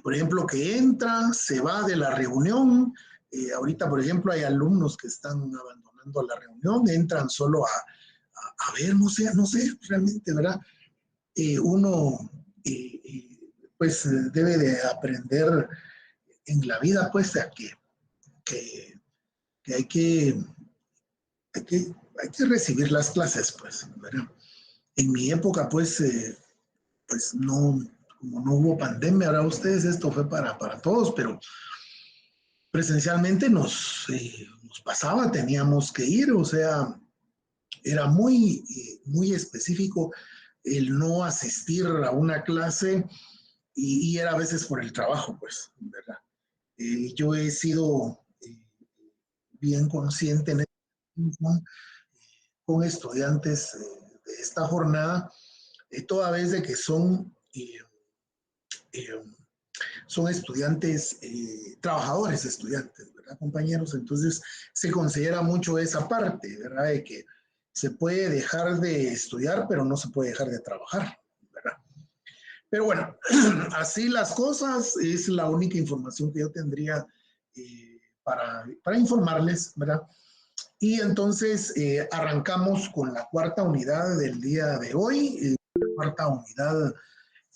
por ejemplo, que entra, se va de la reunión. Ahorita, por ejemplo, hay alumnos que están abandonando la reunión, entran solo a ver, no sé realmente, ¿verdad? Uno, pues, debe de aprender en la vida, pues, a que hay que recibir las clases, pues, ¿verdad? En mi época, pues no, como no hubo pandemia, ahora ustedes, esto fue para todos, pero presencialmente nos pasaba, teníamos que ir, o sea, era muy específico el no asistir a una clase y era a veces por el trabajo, pues, ¿verdad? Yo he sido bien consciente en esto, con estudiantes de esta jornada, toda vez de que eh, son estudiantes, trabajadores estudiantes, ¿verdad, compañeros? Entonces se considera mucho esa parte, ¿verdad? De que se puede dejar de estudiar, pero no se puede dejar de trabajar, ¿verdad? Pero bueno, así las cosas, es la única información que yo tendría para informarles, ¿verdad? Y entonces arrancamos con la cuarta unidad del día de hoy, cuarta unidad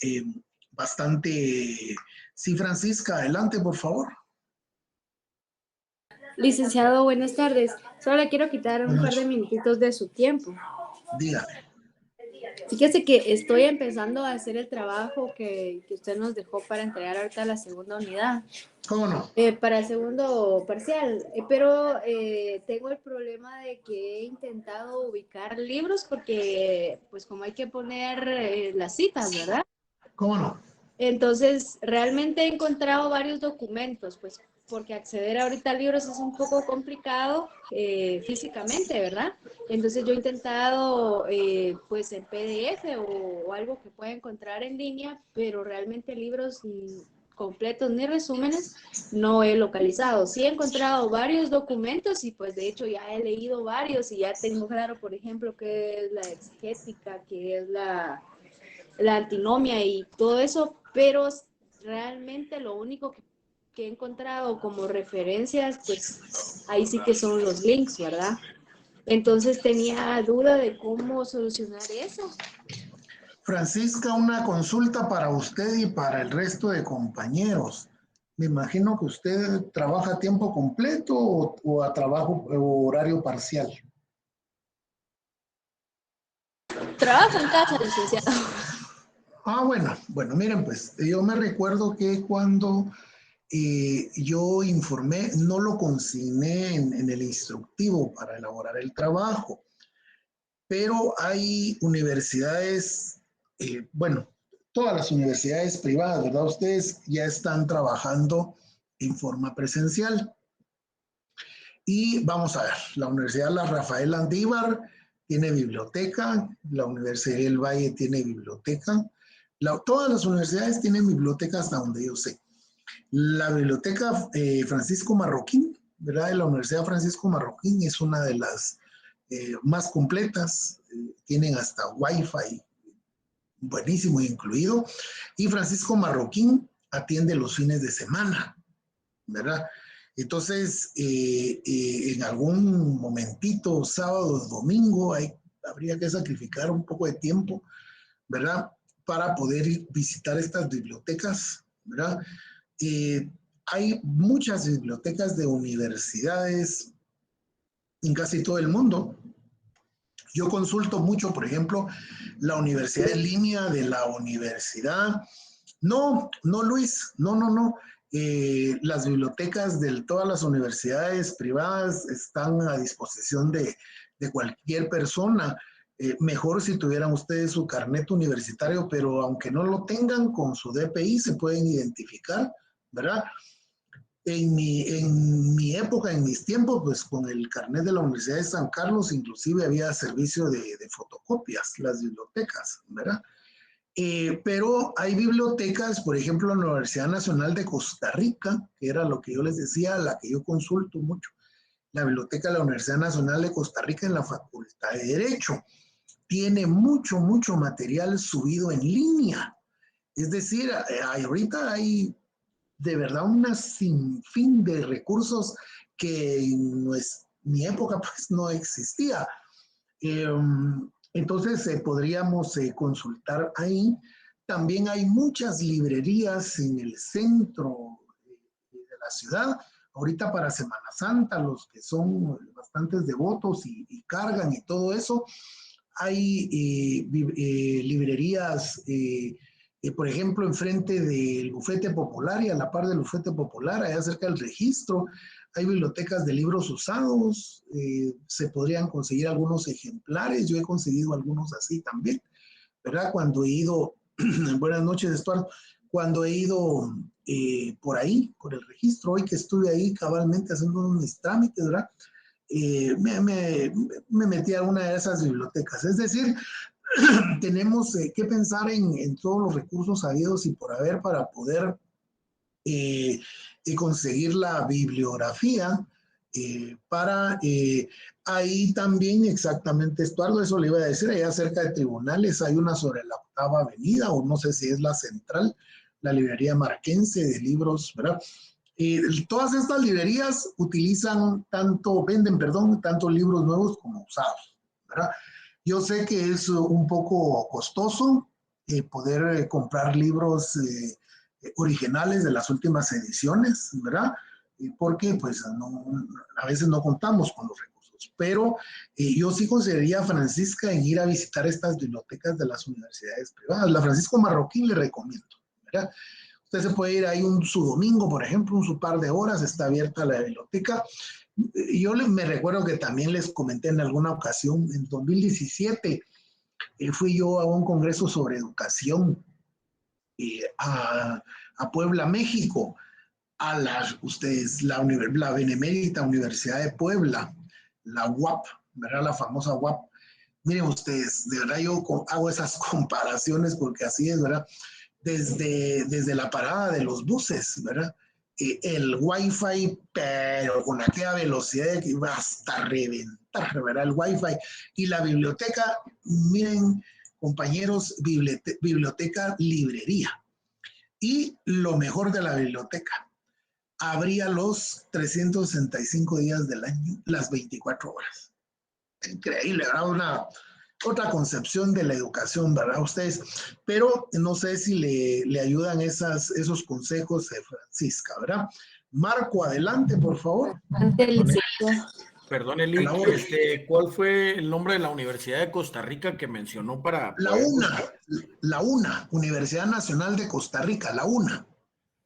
eh, bastante... Sí, Francisca, adelante, por favor. Licenciado, buenas tardes. Solo le quiero quitar un par de minutitos de su tiempo. Dígame. Fíjese que estoy empezando a hacer el trabajo que usted nos dejó para entregar ahorita la segunda unidad. ¿Cómo no? Para el segundo parcial, pero tengo el problema de que he intentado ubicar libros porque, pues como hay que poner las citas, ¿verdad? ¿Cómo no? Entonces, realmente he encontrado varios documentos, pues porque acceder ahorita a libros es un poco complicado físicamente, ¿verdad? Entonces yo he intentado pues en PDF o algo que pueda encontrar en línea, pero realmente libros completos ni resúmenes no he localizado. Sí he encontrado varios documentos y pues de hecho ya he leído varios y ya tengo claro, por ejemplo, qué es la exegética, qué es la antinomia y todo eso, pero realmente lo único que he encontrado como referencias, pues ahí sí que son los links, ¿verdad? Entonces tenía duda de cómo solucionar eso. Francisca, una consulta para usted y para el resto de compañeros. Me imagino que usted trabaja a tiempo completo o a trabajo o horario parcial. Trabajo en casa, licenciado. Bueno, miren, pues yo me recuerdo que cuando yo informé, no lo consigné en el instructivo para elaborar el trabajo, pero hay universidades, bueno, todas las universidades privadas, ¿verdad? Ustedes ya están trabajando en forma presencial. Y vamos a ver, la Universidad La Rafael Landívar tiene biblioteca, la Universidad del Valle tiene biblioteca, todas las universidades tienen biblioteca hasta donde yo sé. La biblioteca Francisco Marroquín, ¿verdad? De la Universidad Francisco Marroquín es una de las más completas, tienen hasta Wi-Fi buenísimo incluido, y Francisco Marroquín atiende los fines de semana, ¿verdad? Entonces, en algún momentito, sábado, domingo, habría que sacrificar un poco de tiempo, ¿verdad? Para poder visitar estas bibliotecas, ¿verdad? Hay muchas bibliotecas de universidades en casi todo el mundo. Yo consulto mucho, por ejemplo, la universidad en línea de la universidad. No, no, Luis, no. Las bibliotecas de todas las universidades privadas están a disposición de cualquier persona. Mejor si tuvieran ustedes su carnet universitario, pero aunque no lo tengan, con su DPI se pueden identificar, ¿verdad? En mi época, en mis tiempos, pues con el carnet de la Universidad de San Carlos, inclusive había servicio de fotocopias, las bibliotecas, ¿verdad? Pero hay bibliotecas, por ejemplo, la Universidad Nacional de Costa Rica, que era lo que yo les decía, la que yo consulto mucho, la biblioteca de la Universidad Nacional de Costa Rica en la Facultad de Derecho, tiene mucho material subido en línea. Es decir, ahorita hay de verdad una sinfín de recursos que en mi época pues no existía. Eh, entonces podríamos consultar ahí. También hay muchas librerías en el centro de la ciudad. Ahorita para Semana Santa, los que son bastantes devotos y cargan y todo eso, hay librerías, por ejemplo, enfrente del Bufete Popular y a la par del Bufete Popular, allá cerca del registro, hay bibliotecas de libros usados, se podrían conseguir algunos ejemplares, yo he conseguido algunos así también, ¿verdad? Cuando he ido, buenas noches, Estuardo, cuando he ido por ahí, por el registro, hoy que estuve ahí cabalmente haciendo mis trámites, ¿verdad? Me metí a una de esas bibliotecas. Es decir, tenemos que pensar en todos los recursos habidos y por haber para poder conseguir la bibliografía para ahí también exactamente, Estuardo, eso le iba a decir, allá cerca de tribunales hay una sobre la Octava Avenida, o no sé si es la central, la librería marquense de libros, ¿verdad? Todas estas librerías venden, perdón, tanto libros nuevos como usados, ¿verdad? Yo sé que es un poco costoso poder comprar libros originales de las últimas ediciones, ¿verdad? Porque pues a veces no contamos con los recursos, pero yo sí consideraría a Francisca en ir a visitar estas bibliotecas de las universidades privadas. La Francisco Marroquín le recomiendo, ¿verdad? Usted se puede ir ahí su domingo, por ejemplo, su par de horas, está abierta la biblioteca. Yo me recuerdo que también les comenté en alguna ocasión, en 2017, fui yo a un congreso sobre educación a Puebla, México, a la Benemérita Universidad de Puebla, la UAP, ¿verdad? La famosa UAP. Miren ustedes, de verdad yo hago esas comparaciones porque así es, ¿verdad? Desde la parada de los buses, ¿verdad? El wifi, pero con aquella velocidad que iba hasta reventar, ¿verdad? El wifi. Y la biblioteca, miren, compañeros, biblioteca, librería. Y lo mejor de la biblioteca, abría los 365 días del año, las 24 horas. Increíble, ¿verdad? Otra concepción de la educación, ¿verdad? Ustedes, pero no sé si le ayudan esos consejos de Francisca, ¿verdad? Marco, adelante, por favor. Perdón, Elic, ¿cuál fue el nombre de la Universidad de Costa Rica que mencionó para poder buscar? La UNA, Universidad Nacional de Costa Rica, la UNA.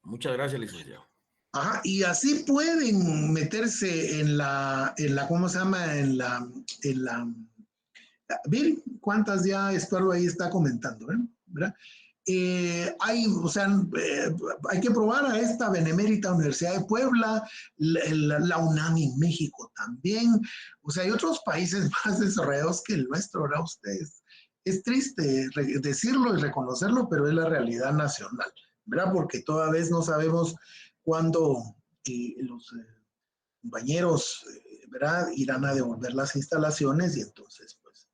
Muchas gracias, licenciado. Ajá, y así pueden meterse en la ¿cómo se llama? En la, Bill, ¿cuántas ya Estuardo ahí está comentando? ¿Verdad? Hay que probar a esta Benemérita Universidad de Puebla, la UNAM en México también. O sea, hay otros países más desarrollados que el nuestro, ¿verdad? Ustedes. Es triste decirlo y reconocerlo, pero es la realidad nacional, ¿verdad? Porque toda vez no sabemos cuándo los compañeros, ¿verdad? Irán a devolver las instalaciones y entonces, pues,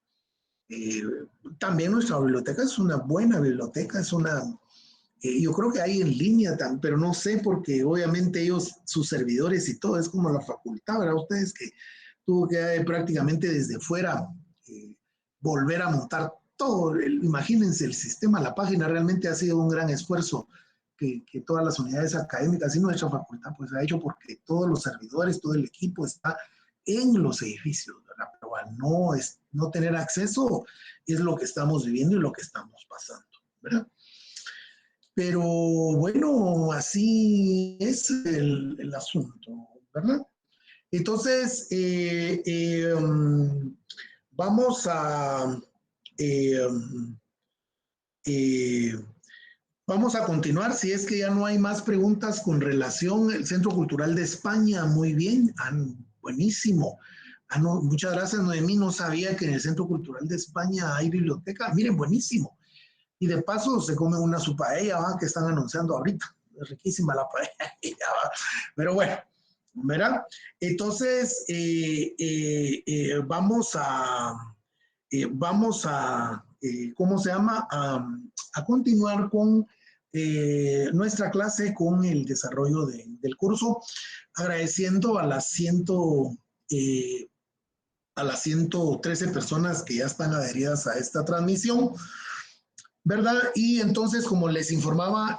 también nuestra biblioteca es una buena biblioteca, yo creo que hay en línea, pero no sé porque obviamente ellos, sus servidores y todo, es como la facultad, ¿verdad? Ustedes que tuvo que prácticamente desde fuera volver a montar todo, imagínense el sistema, la página realmente ha sido un gran esfuerzo que todas las unidades académicas y nuestra facultad pues ha hecho porque todos los servidores, todo el equipo está en los edificios, ¿verdad? Pero al no tener acceso es lo que estamos viviendo y lo que estamos pasando, ¿verdad? Pero bueno, así es el asunto, ¿verdad? Entonces, vamos a vamos a continuar. Si es que ya no hay más preguntas con relación al Centro Cultural de España, muy bien, buenísimo. No, muchas gracias, Noemí. No sabía que en el Centro Cultural de España hay biblioteca. Miren, buenísimo. Y de paso se come una paella, ¿va? Que están anunciando ahorita. Es riquísima la paella, ¿va? Pero bueno, ¿verdad? Entonces, vamos a ¿cómo se llama? A continuar con nuestra clase con el desarrollo del curso, agradeciendo a las 113 personas que ya están adheridas a esta transmisión, ¿verdad? Y entonces, como les informaba,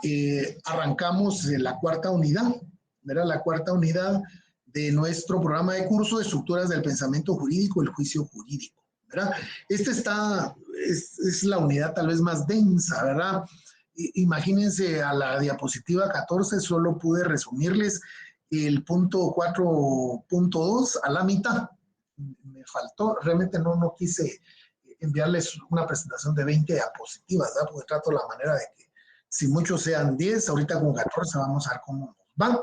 arrancamos la cuarta unidad, ¿verdad? La cuarta unidad de nuestro programa de curso de estructuras del pensamiento jurídico, el juicio jurídico, ¿verdad? Es la unidad tal vez más densa, ¿verdad? Imagínense a la diapositiva 14, solo pude resumirles el punto 4.2 a la mitad. Me faltó, realmente no quise enviarles una presentación de 20 diapositivas, ¿verdad? Porque trato la manera de que si muchos sean 10, ahorita con 14 vamos a ver cómo nos va.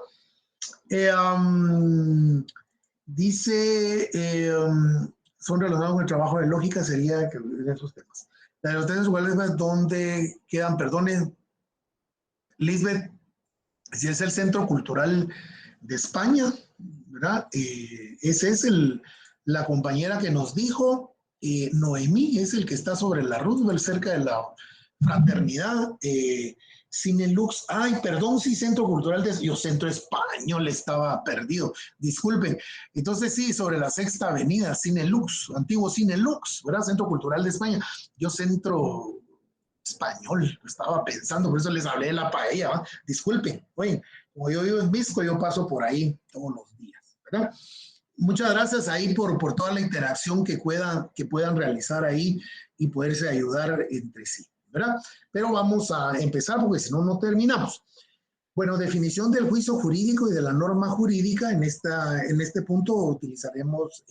Dice, son relacionados con el trabajo de lógica, sería que de esos temas. La de los temas iguales, ¿dónde quedan? Perdonen, Lisbeth, si es el Centro Cultural de España, ¿verdad? Esa es la compañera que nos dijo, Noemí, es el que está sobre la Roosevelt, cerca de la Fraternidad. Cinelux, ay, perdón, sí, Centro Cultural yo Centro Español estaba perdido, disculpen. Entonces sí, sobre la Sexta Avenida, Cinelux, antiguo Cinelux, ¿verdad? Centro Cultural de España. Yo Centro Español, estaba pensando, por eso les hablé de la paella, ¿va? Disculpen, oye, como yo vivo en Visco, yo paso por ahí todos los días, ¿verdad? Muchas gracias ahí por toda la interacción que puedan realizar ahí y poderse ayudar entre sí, ¿verdad? Pero vamos a empezar porque si no, no terminamos. Bueno, definición del juicio jurídico y de la norma jurídica. En este punto utilizaremos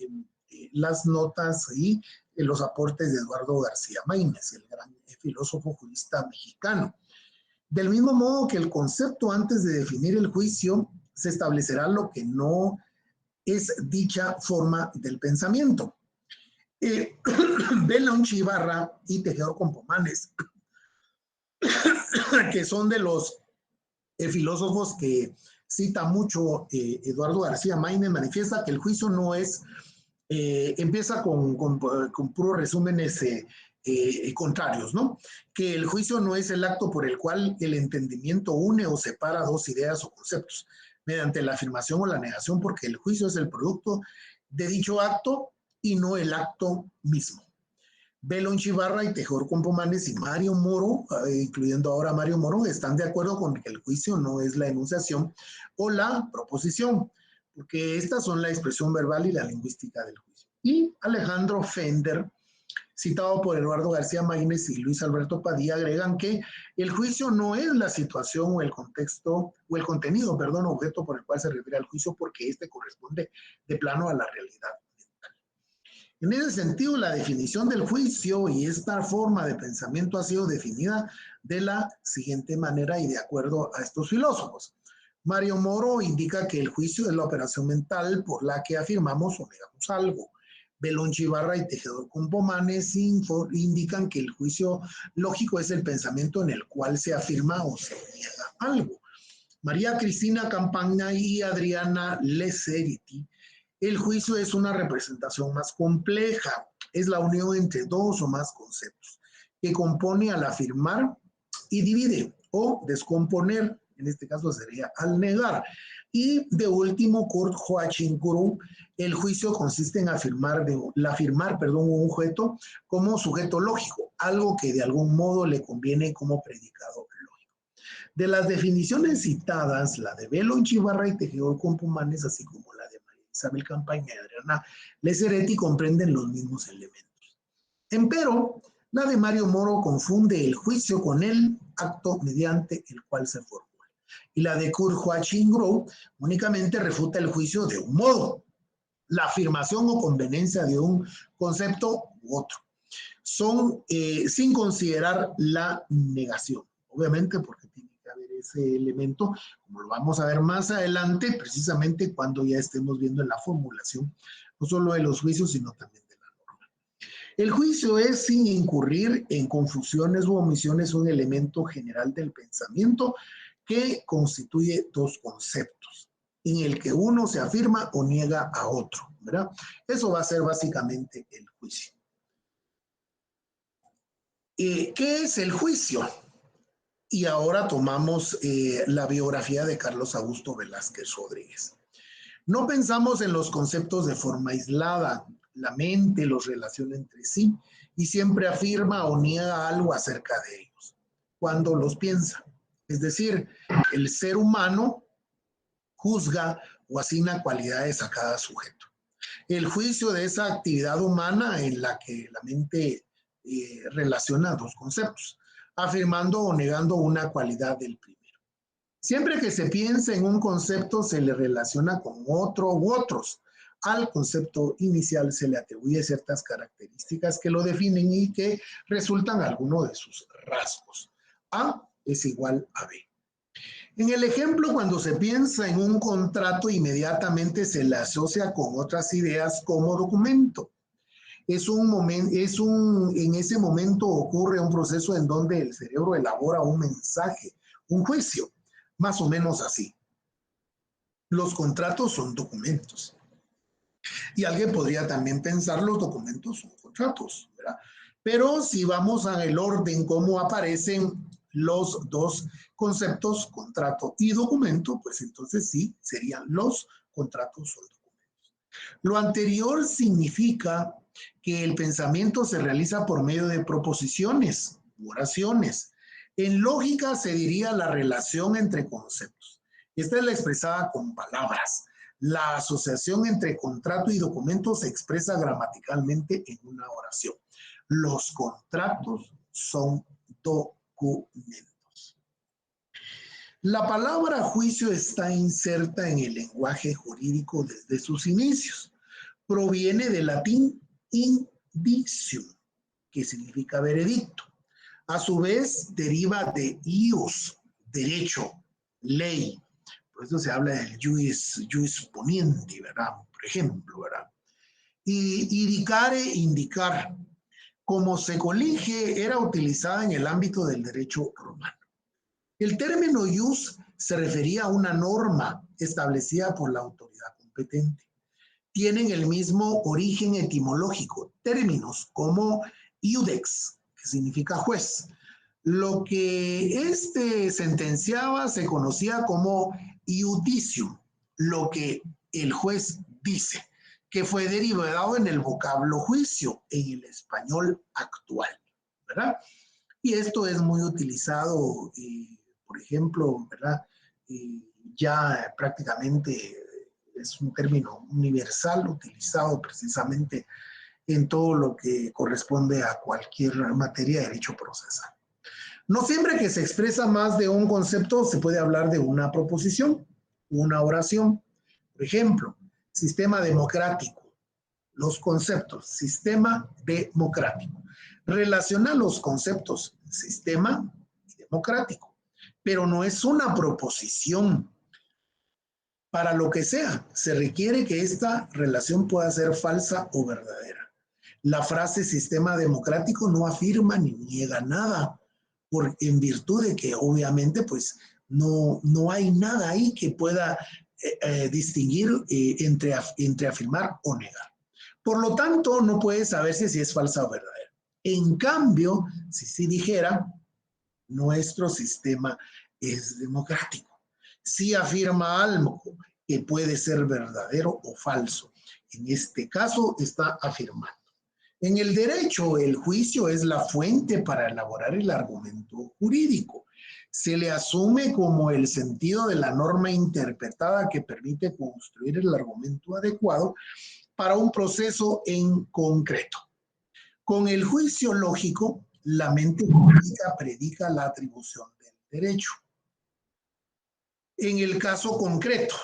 las notas y los aportes de Eduardo García Maínez, el gran filósofo jurista mexicano. Del mismo modo que el concepto antes de definir el juicio, se establecerá lo que no es dicha forma del pensamiento. Belonchi Ibarra y Tejedor Campomanes, que son de los filósofos que cita mucho Eduardo García Maínez, manifiesta que el juicio no es, empieza con puros resúmenes contrarios, ¿no? Que el juicio no es el acto por el cual el entendimiento une o separa dos ideas o conceptos mediante la afirmación o la negación, porque el juicio es el producto de dicho acto y no el acto mismo. Belonchi Ibarra y Tejedor Campomanes y Mario Moro, incluyendo ahora a Mario Moro, están de acuerdo con que el juicio no es la enunciación o la proposición, porque estas son la expresión verbal y la lingüística del juicio. Y Alejandro Fender, citado por Eduardo García Maínez y Luis Alberto Padilla, agregan que el juicio no es la situación o el contexto, o el contenido, perdón, objeto por el cual se refiere al juicio, porque este corresponde de plano a la realidad. En ese sentido, la definición del juicio y esta forma de pensamiento ha sido definida de la siguiente manera y de acuerdo a estos filósofos. Mario Moro indica que el juicio es la operación mental por la que afirmamos o negamos algo. Belonchi Ibarra y Tejedor Campomanes indican que el juicio lógico es el pensamiento en el cual se afirma o se niega algo. María Cristina Campagna y Adriana Leseriti, el juicio es una representación más compleja, es la unión entre dos o más conceptos, que compone al afirmar y divide o descomponer, en este caso sería al negar. Y de último, Kurt Joachim-Guru, el juicio consiste en afirmar un objeto como sujeto lógico, algo que de algún modo le conviene como predicado lógico. De las definiciones citadas, la de Belonchi Ibarra y Tejedor Campomanes, así como la de Isabel Campaña y Adriana Leseriti, comprenden los mismos elementos. Empero, la de Mario Moro confunde el juicio con el acto mediante el cual se formula. Y la de Kurt Joachim-Guru únicamente refuta el juicio de un modo, la afirmación o conveniencia de un concepto u otro. Son sin considerar la negación, obviamente porque tiene que haber ese elemento, como lo vamos a ver más adelante, precisamente cuando ya estemos viendo en la formulación, no solo de los juicios, sino también de la norma. El juicio es, sin incurrir en confusiones u omisiones, un elemento general del pensamiento que constituye dos conceptos, en el que uno se afirma o niega a otro, ¿verdad? Eso va a ser básicamente el juicio. ¿Qué es el juicio? Y ahora tomamos la biografía de Carlos Augusto Velázquez Rodríguez. No pensamos en los conceptos de forma aislada. La mente los relaciona entre sí y siempre afirma o niega algo acerca de ellos cuando los piensa. Es decir, el ser humano juzga o asigna cualidades a cada sujeto. El juicio de esa actividad humana en la que la mente relaciona dos conceptos, afirmando o negando una cualidad del primero. Siempre que se piensa en un concepto, se le relaciona con otro u otros. Al concepto inicial se le atribuye ciertas características que lo definen y que resultan algunos de sus rasgos. A es igual a B. En el ejemplo, cuando se piensa en un contrato, inmediatamente se le asocia con otras ideas como documento. En ese momento ocurre un proceso en donde el cerebro elabora un mensaje, un juicio, más o menos así. Los contratos son documentos. Y alguien podría también pensar los documentos son contratos, ¿verdad? Pero si vamos al orden cómo aparecen los dos conceptos, contrato y documento, pues entonces sí, serían los contratos o documentos. Lo anterior significa que el pensamiento se realiza por medio de proposiciones, oraciones. En lógica se diría la relación entre conceptos. Esta es la expresada con palabras. La asociación entre contrato y documento se expresa gramaticalmente en una oración. Los contratos son documentos. La palabra juicio está inserta en el lenguaje jurídico desde sus inicios. Proviene del latín indicium, que significa veredicto. A su vez, deriva de ius, derecho, ley. Por eso se habla del juis poniente, ¿verdad? Por ejemplo, ¿verdad? Y indicare, indicar. Como se colige, era utilizada en el ámbito del derecho romano. El término ius se refería a una norma establecida por la autoridad competente. Tienen el mismo origen etimológico, términos como iudex, que significa juez. Lo que éste sentenciaba se conocía como iudicium, lo que el juez dice, que fue derivado en el vocablo juicio en el español actual, ¿verdad? Y esto es muy utilizado, por ejemplo, ¿verdad? Ya prácticamente es un término universal utilizado precisamente en todo lo que corresponde a cualquier materia de derecho procesal. No siempre que se expresa más de un concepto se puede hablar de una proposición, una oración. Por ejemplo, sistema democrático. Los conceptos, sistema democrático. Relaciona los conceptos, sistema y democrático, pero no es una proposición. Para lo que sea, se requiere que esta relación pueda ser falsa o verdadera. La frase sistema democrático no afirma ni niega nada, en virtud de que obviamente pues no hay nada ahí que pueda distinguir entre afirmar o negar. Por lo tanto, no puede saberse si es falsa o verdadera. En cambio, si dijera, nuestro sistema es democrático. Si afirma algo que puede ser verdadero o falso. En este caso está afirmando. En el derecho, el juicio es la fuente para elaborar el argumento jurídico. Se le asume como el sentido de la norma interpretada que permite construir el argumento adecuado para un proceso en concreto. Con el juicio lógico, la mente jurídica predica la atribución del derecho. En el caso concreto,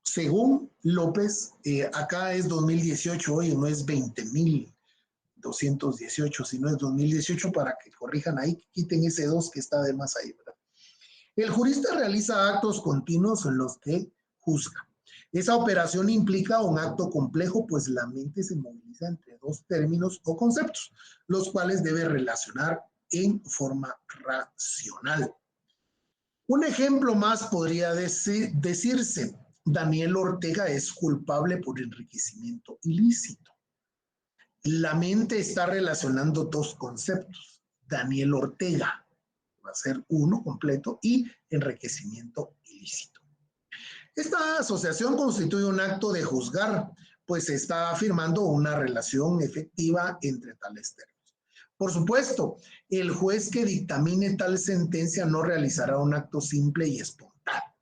según López, acá es 2018, hoy no es 20.218, sino es 2018 para que corrijan ahí, quiten ese 2 que está de más ahí, ¿verdad? El jurista realiza actos continuos en los que juzga. Esa operación implica un acto complejo, pues la mente se moviliza entre dos términos o conceptos, los cuales debe relacionar en forma racional. Un ejemplo más podría decirse, Daniel Ortega es culpable por enriquecimiento ilícito. La mente está relacionando dos conceptos. Daniel Ortega, va a ser uno completo, y enriquecimiento ilícito. Esta asociación constituye un acto de juzgar, pues se está afirmando una relación efectiva entre tales términos. Por supuesto, el juez que dictamine tal sentencia no realizará un acto simple y espontáneo.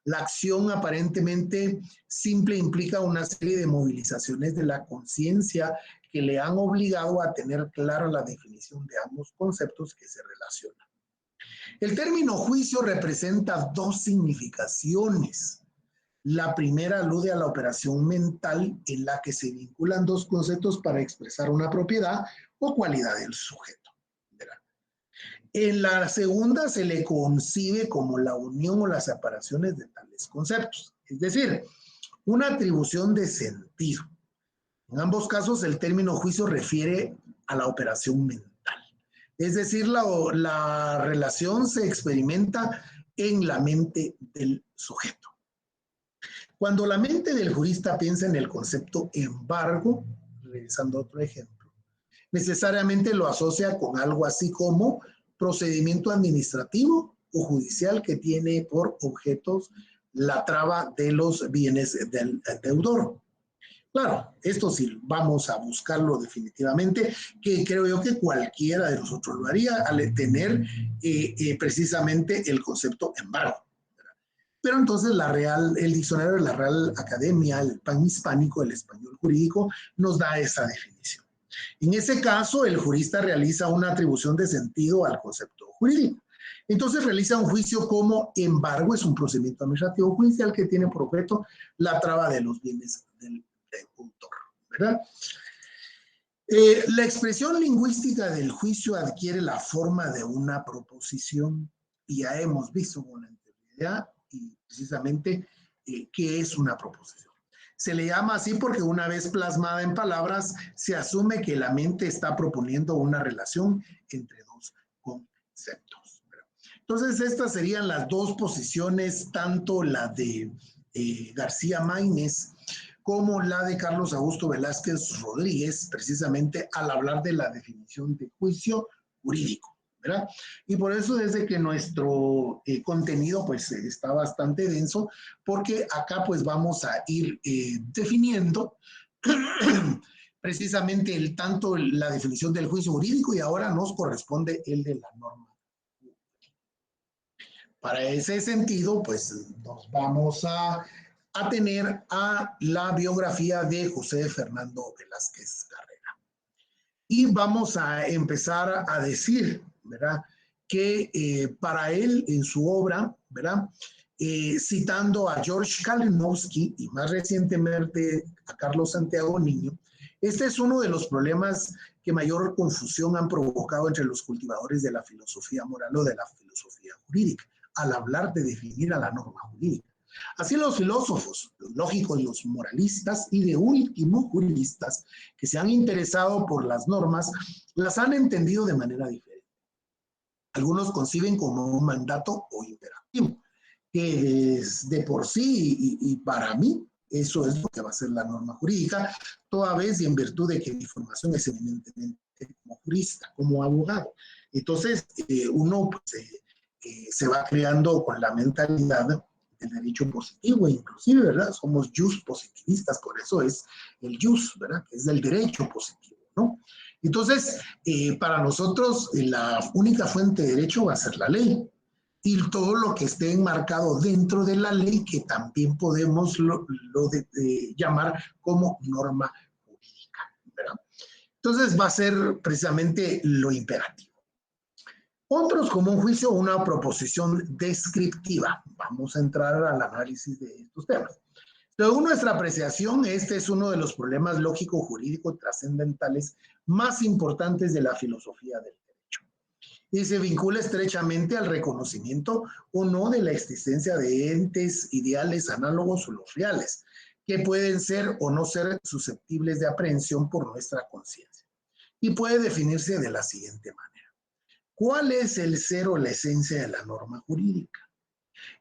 La acción aparentemente simple implica una serie de movilizaciones de la conciencia que le han obligado a tener clara la definición de ambos conceptos que se relacionan. El término juicio representa dos significaciones. La primera alude a la operación mental en la que se vinculan dos conceptos para expresar una propiedad o cualidad del sujeto, ¿verdad? En la segunda se le concibe como la unión o las separaciones de tales conceptos, es decir, una atribución de sentido. En ambos casos el término juicio refiere a la operación mental, es decir, la relación se experimenta en la mente del sujeto. Cuando la mente del jurista piensa en el concepto embargo, regresando a otro ejemplo, necesariamente lo asocia con algo así como procedimiento administrativo o judicial que tiene por objetos la traba de los bienes del deudor. Claro, esto sí, vamos a buscarlo definitivamente, que creo yo que cualquiera de nosotros lo haría al tener precisamente el concepto embargo. Pero entonces el diccionario de la Real Academia, el panhispánico, el español jurídico, nos da esa definición. En ese caso, el jurista realiza una atribución de sentido al concepto jurídico. Entonces realiza un juicio como embargo, es un procedimiento administrativo judicial que tiene por objeto la traba de los bienes del deudor, ¿verdad? La expresión lingüística del juicio adquiere la forma de una proposición, y ya hemos visto con la anterioridad y precisamente qué es una proposición. Se le llama así porque una vez plasmada en palabras, se asume que la mente está proponiendo una relación entre dos conceptos. Entonces, estas serían las dos posiciones, tanto la de García Maínez como la de Carlos Augusto Velázquez Rodríguez, precisamente al hablar de la definición de juicio jurídico, ¿verdad? Y por eso desde que nuestro contenido pues está bastante denso, porque acá pues vamos a ir definiendo precisamente tanto la definición del juicio jurídico, y ahora nos corresponde el de la norma. Para ese sentido, pues nos vamos a tener a la biografía de José Fernando Velázquez Carrera. Y vamos a empezar a decir, ¿verdad?, que para él, en su obra, ¿verdad?, citando a George Kalinowski y más recientemente a Carlos Santiago Niño, este es uno de los problemas que mayor confusión han provocado entre los cultivadores de la filosofía moral o de la filosofía jurídica, al hablar de definir a la norma jurídica. Así los filósofos, los lógicos, los moralistas y de último juristas que se han interesado por las normas, las han entendido de manera diferente. Algunos conciben como un mandato o imperativo, que es de por sí y para mí eso es lo que va a ser la norma jurídica, toda vez y en virtud de que mi formación es eminentemente como jurista, como abogado. Entonces uno pues, se va creando con la mentalidad del derecho positivo, inclusive, ¿verdad? Somos jus positivistas, por eso es el jus, ¿verdad? Que es del derecho positivo, ¿no? Entonces, para nosotros, la única fuente de derecho va a ser la ley, y todo lo que esté enmarcado dentro de la ley, que también podemos llamar como norma jurídica, ¿verdad? Entonces, va a ser precisamente lo imperativo. Otros como un juicio o una proposición descriptiva. Vamos a entrar al análisis de estos temas. Según nuestra apreciación, este es uno de los problemas lógico-jurídico trascendentales más importantes de la filosofía del derecho, y se vincula estrechamente al reconocimiento o no de la existencia de entes ideales análogos o los reales, que pueden ser o no ser susceptibles de aprehensión por nuestra conciencia. Y puede definirse de la siguiente manera. ¿Cuál es el ser o la esencia de la norma jurídica?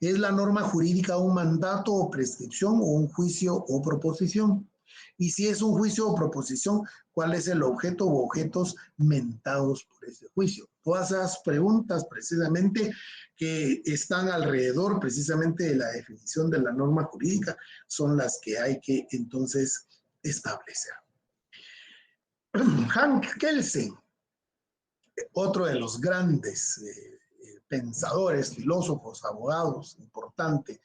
¿Es la norma jurídica un mandato o prescripción o un juicio o proposición? Y si es un juicio o proposición, ¿cuál es el objeto o objetos mentados por ese juicio? Todas esas preguntas precisamente que están alrededor precisamente de la definición de la norma jurídica son las que hay que entonces establecer. Hank Kelsen, otro de los grandes pensadores, filósofos, abogados, importante,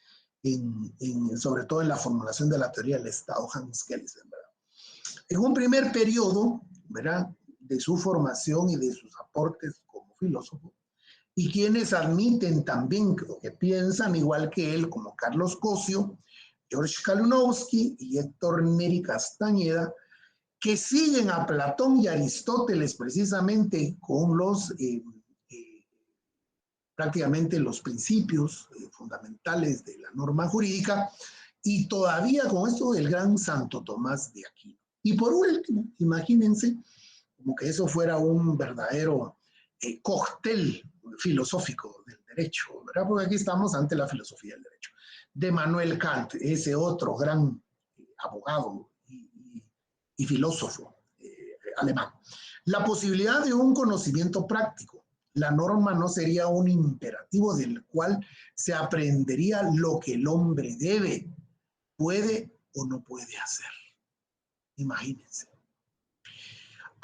sobre todo en la formulación de la teoría del Estado, Hans Kelsen, ¿verdad? En un primer periodo, ¿verdad?, de su formación y de sus aportes como filósofo, y quienes admiten también que piensan igual que él, como Carlos Cosio, George Kalunowski y Héctor Neri Castañeda, que siguen a Platón y Aristóteles precisamente con los prácticamente los principios fundamentales de la norma jurídica, y todavía con esto del gran Santo Tomás de Aquino. Y por último, imagínense como que eso fuera un verdadero cóctel filosófico del derecho, ¿verdad? Porque aquí estamos ante la filosofía del derecho. De Manuel Kant, ese otro gran abogado y filósofo alemán. La posibilidad de un conocimiento práctico. La norma no sería un imperativo del cual se aprendería lo que el hombre debe, puede o no puede hacer. Imagínense.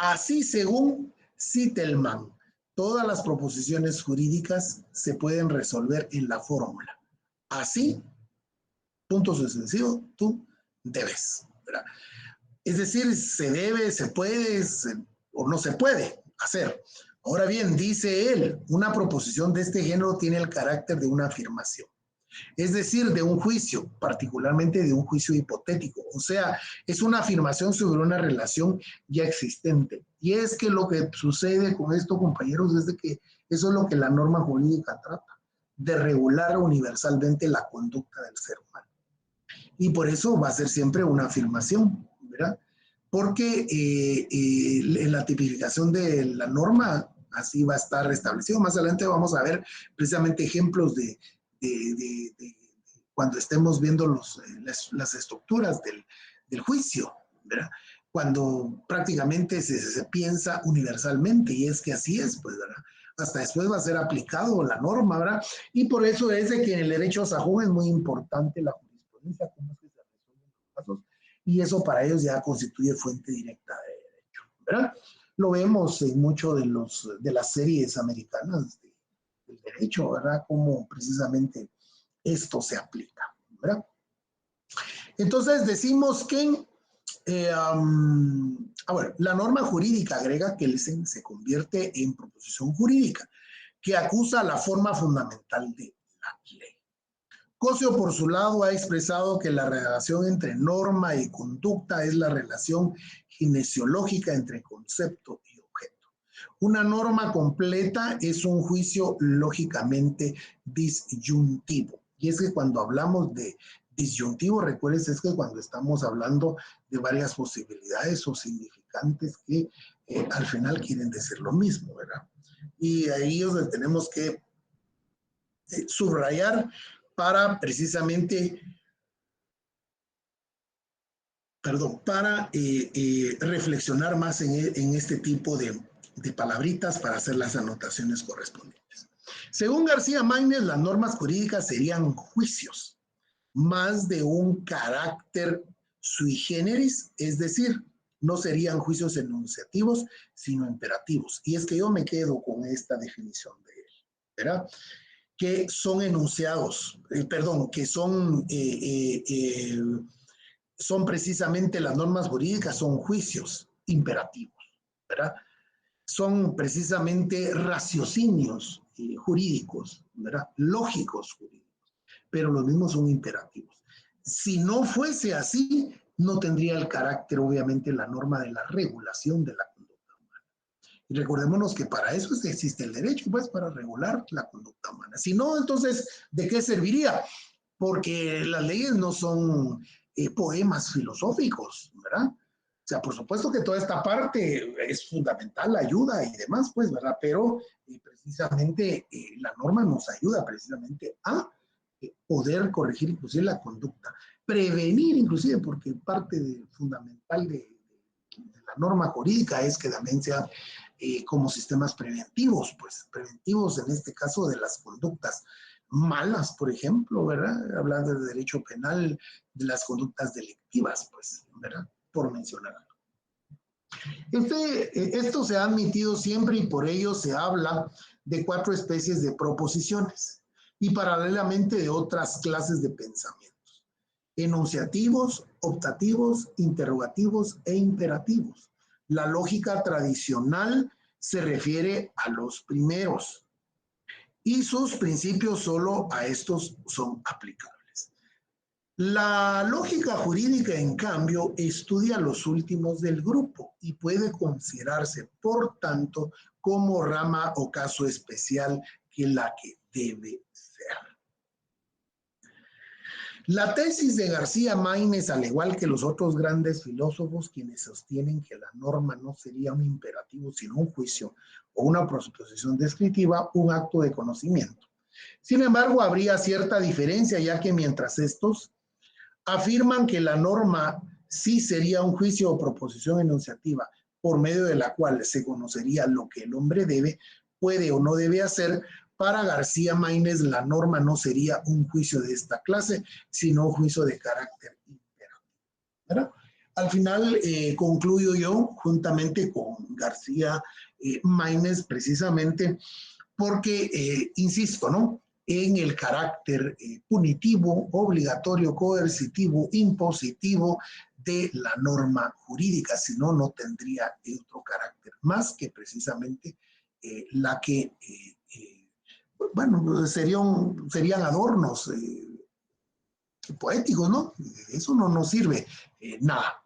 Así, según Zitelmann, todas las proposiciones jurídicas se pueden resolver en la fórmula. Así, punto sucesivo, tú debes, ¿verdad? Es decir, se debe, se puede, o no se puede hacer. Ahora bien, dice él, una proposición de este género tiene el carácter de una afirmación. Es decir, de un juicio, particularmente de un juicio hipotético. O sea, es una afirmación sobre una relación ya existente. Y es que lo que sucede con esto, compañeros, es de que eso es lo que la norma jurídica trata, de regular universalmente la conducta del ser humano. Y por eso va a ser siempre una afirmación, ¿verdad? Porque en la tipificación de la norma así va a estar establecido. Más adelante vamos a ver precisamente ejemplos de cuando estemos viendo las estructuras del juicio, ¿verdad? Cuando prácticamente se piensa universalmente, y es que así es, pues, ¿verdad? Hasta después va a ser aplicado la norma, ¿verdad? Y por eso es de que en el derecho sajón es muy importante la jurisprudencia, cómo es que se resuelven los casos, y eso para ellos ya constituye fuente directa de derecho, ¿verdad? Lo vemos en muchos de las series americanas del derecho, ¿verdad? Cómo precisamente esto se aplica, ¿verdad? Entonces decimos que bueno, la norma jurídica, agrega Kelsen, se convierte en proposición jurídica que acusa la forma fundamental de la ley. Cosio, por su lado, ha expresado que la relación entre norma y conducta es la relación kinesiológica entre concepto y objeto. Una norma completa es un juicio lógicamente disyuntivo. Y es que cuando hablamos de disyuntivo, recuerden, es que cuando estamos hablando de varias posibilidades o significantes que al final quieren decir lo mismo, ¿verdad? Y ahí es donde tenemos que subrayar para precisamente, para reflexionar más en este tipo de palabritas para hacer las anotaciones correspondientes. Según García Maínez, las normas jurídicas serían juicios más de un carácter sui generis, es decir, no serían juicios enunciativos, sino imperativos. Y es que yo me quedo con esta definición de él, ¿verdad? Que son enunciados, que son precisamente las normas jurídicas, son juicios imperativos, ¿verdad? Son precisamente raciocinios jurídicos, ¿verdad? Lógicos jurídicos, pero los mismos son imperativos. Si no fuese así, no tendría el carácter, obviamente, la norma de la regulación de la conducta humana. Y recordémonos que para eso existe el derecho, pues, para regular la conducta humana. Si no, entonces, ¿de qué serviría? Porque las leyes no son poemas filosóficos, ¿verdad? O sea, por supuesto que toda esta parte es fundamental, la ayuda y demás, pues, ¿verdad? Pero precisamente la norma nos ayuda precisamente a poder corregir inclusive la conducta, prevenir inclusive, porque parte fundamental de la norma jurídica es que también sea como sistemas preventivos, pues preventivos en este caso de las conductas malas, por ejemplo, ¿verdad? Hablando de derecho penal, de las conductas delictivas, pues, ¿verdad? Por mencionar algo. Esto se ha admitido siempre y por ello se habla de 4 especies de proposiciones y paralelamente de otras clases de pensamientos: enunciativos, optativos, interrogativos e imperativos. La lógica tradicional se refiere a los primeros y sus principios solo a estos son aplicables. La lógica jurídica, en cambio, estudia los últimos del grupo y puede considerarse, por tanto, como rama o caso especial que la que debe ser. La tesis de García Maínez, al igual que los otros grandes filósofos quienes sostienen que la norma no sería un imperativo sino un juicio o una proposición descriptiva, un acto de conocimiento. Sin embargo, habría cierta diferencia, ya que mientras estos afirman que la norma sí sería un juicio o proposición enunciativa por medio de la cual se conocería lo que el hombre debe, puede o no debe hacer, para García Maínez la norma no sería un juicio de esta clase, sino un juicio de carácter imperativo, ¿verdad? Al final concluyo yo juntamente con García Maínez precisamente porque, insisto, ¿no?, en el carácter punitivo, obligatorio, coercitivo, impositivo de la norma jurídica, si no, no tendría otro carácter más que precisamente la que, bueno, serían adornos poéticos, ¿no? Eso no nos sirve nada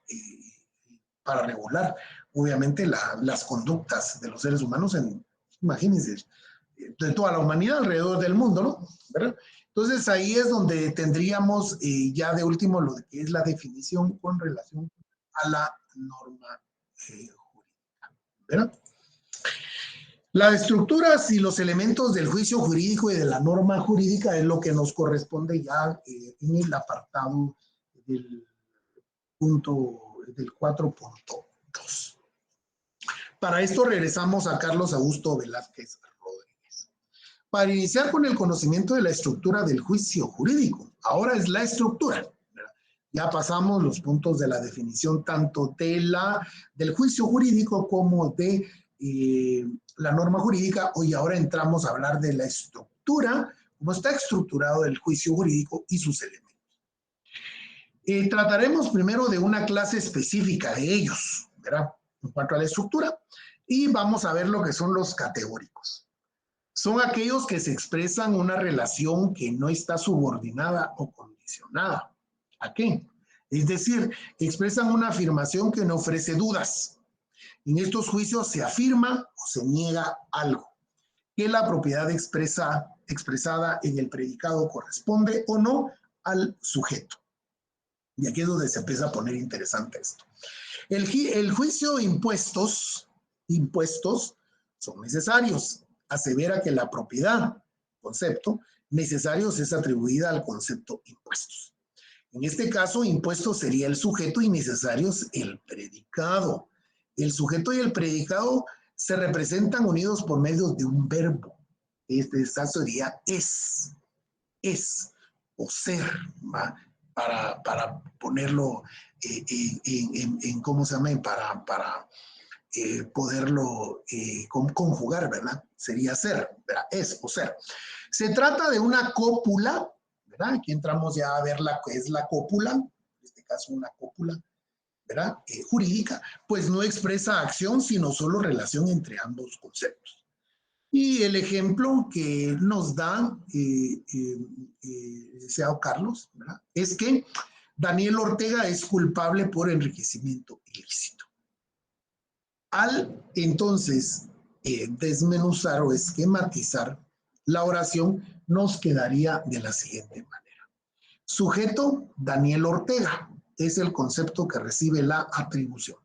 para regular, obviamente, las conductas de los seres humanos imagínense, de toda la humanidad alrededor del mundo, ¿no? ¿Verdad? Entonces ahí es donde tendríamos ya de último lo que es la definición con relación a la norma jurídica, ¿verdad? Las estructuras y los elementos del juicio jurídico y de la norma jurídica es lo que nos corresponde ya en el apartado del punto del 4.2. Para esto regresamos a Carlos Augusto Velázquez Rodríguez. Para iniciar con el conocimiento de la estructura del juicio jurídico, ahora es la estructura, ¿verdad? Ya pasamos los puntos de la definición tanto del juicio jurídico como de la norma jurídica. Hoy ahora entramos a hablar de la estructura, cómo está estructurado el juicio jurídico y sus elementos. Trataremos primero de una clase específica de ellos, ¿verdad?, en cuanto a la estructura, y vamos a ver lo que son los categóricos. Son aquellos que se expresan una relación que no está subordinada o condicionada. ¿A qué? Es decir, expresan una afirmación que no ofrece dudas. En estos juicios se afirma o se niega algo, que la propiedad expresada en el predicado corresponde o no al sujeto. Y aquí es donde se empieza a poner interesante esto. El juicio de impuestos son necesarios. Asevera que la propiedad, concepto, necesarios es atribuida al concepto impuestos. En este caso, impuestos sería el sujeto y necesarios el predicado. El sujeto y el predicado se representan unidos por medio de un verbo. Esta sería es o ser, ¿va? Para ponerlo en ¿cómo se llama? Para poderlo conjugar, ¿verdad? Sería ser, ¿verdad? Es o ser. Se trata de una cópula, ¿verdad? Aquí entramos ya a ver la que es la cópula, en este caso una cópula, ¿verdad? Jurídica, pues no expresa acción, sino solo relación entre ambos conceptos. Y el ejemplo que nos da licenciado Carlos, ¿verdad?, es que Daniel Ortega es culpable por enriquecimiento ilícito. Al entonces desmenuzar o esquematizar la oración, nos quedaría de la siguiente manera. Sujeto, Daniel Ortega, es el concepto que recibe la atribución.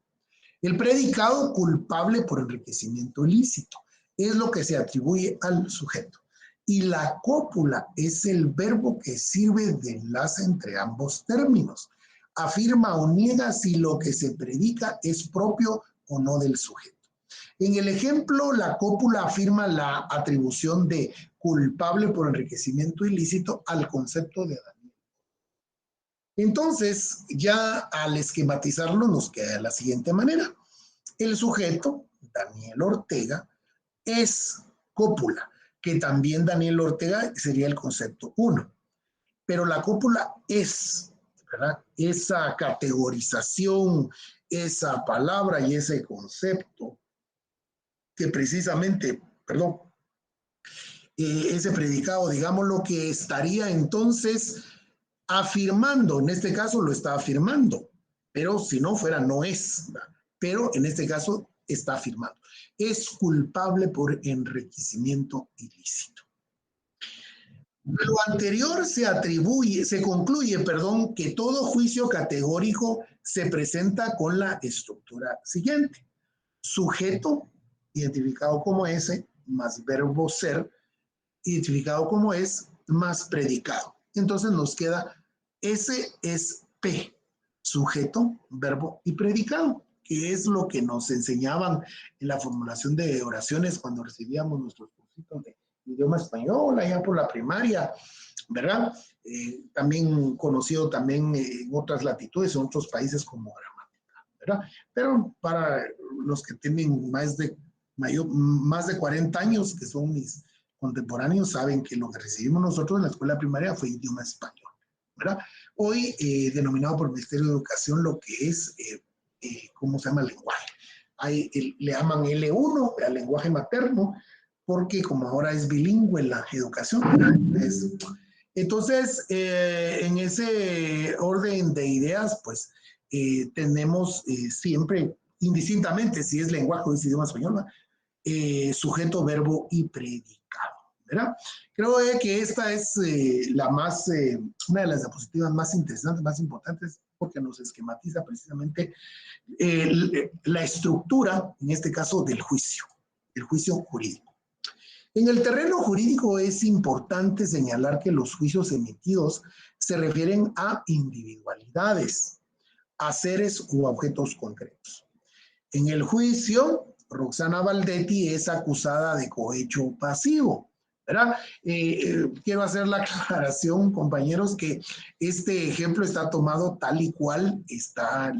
El predicado, culpable por enriquecimiento ilícito, es lo que se atribuye al sujeto. Y la cópula es el verbo que sirve de enlace entre ambos términos. Afirma o niega si lo que se predica es propio o no del sujeto. En el ejemplo, la cópula afirma la atribución de culpable por enriquecimiento ilícito al concepto de Daniel. Entonces, ya al esquematizarlo nos queda de la siguiente manera. El sujeto, Daniel Ortega, es cópula, que también Daniel Ortega sería el concepto 1. Pero la cópula es, ¿verdad? Esa categorización, esa palabra y ese concepto que precisamente, perdón, ese predicado, digamos lo que estaría entonces afirmando, en este caso lo está afirmando, pero si no fuera no es, ¿verdad? Pero en este caso está afirmando. Es culpable por enriquecimiento ilícito. Lo anterior se concluye, que todo juicio categórico se presenta con la estructura siguiente. Sujeto, identificado como ese, más verbo ser, identificado como es, más predicado. Entonces nos queda S es P, sujeto, verbo y predicado, que es lo que nos enseñaban en la formulación de oraciones cuando recibíamos nuestros cursitos de idioma español allá por la primaria, ¿verdad? También conocido también en otras latitudes, en otros países como gramática, ¿verdad? Pero para los que tienen más de 40 años, que son mis contemporáneos, saben que lo que recibimos nosotros en la escuela primaria fue idioma español, ¿verdad? Hoy denominado por el Ministerio de Educación lo que es, ¿cómo se llama? Lenguaje. Le llaman L1 al lenguaje materno, porque como ahora es bilingüe la educación, entonces en ese orden de ideas, pues tenemos siempre, indistintamente si es lenguaje o es idioma español, sujeto, verbo y predicado, ¿verdad? Creo que esta es una de las diapositivas más interesantes, más importantes, porque nos esquematiza precisamente la estructura, en este caso, del juicio, el juicio jurídico. En el terreno jurídico es importante señalar que los juicios emitidos se refieren a individualidades, a seres u objetos concretos. En el juicio, Roxana Valdetti es acusada de cohecho pasivo, ¿verdad? Quiero hacer la aclaración, compañeros, que este ejemplo está tomado tal y cual está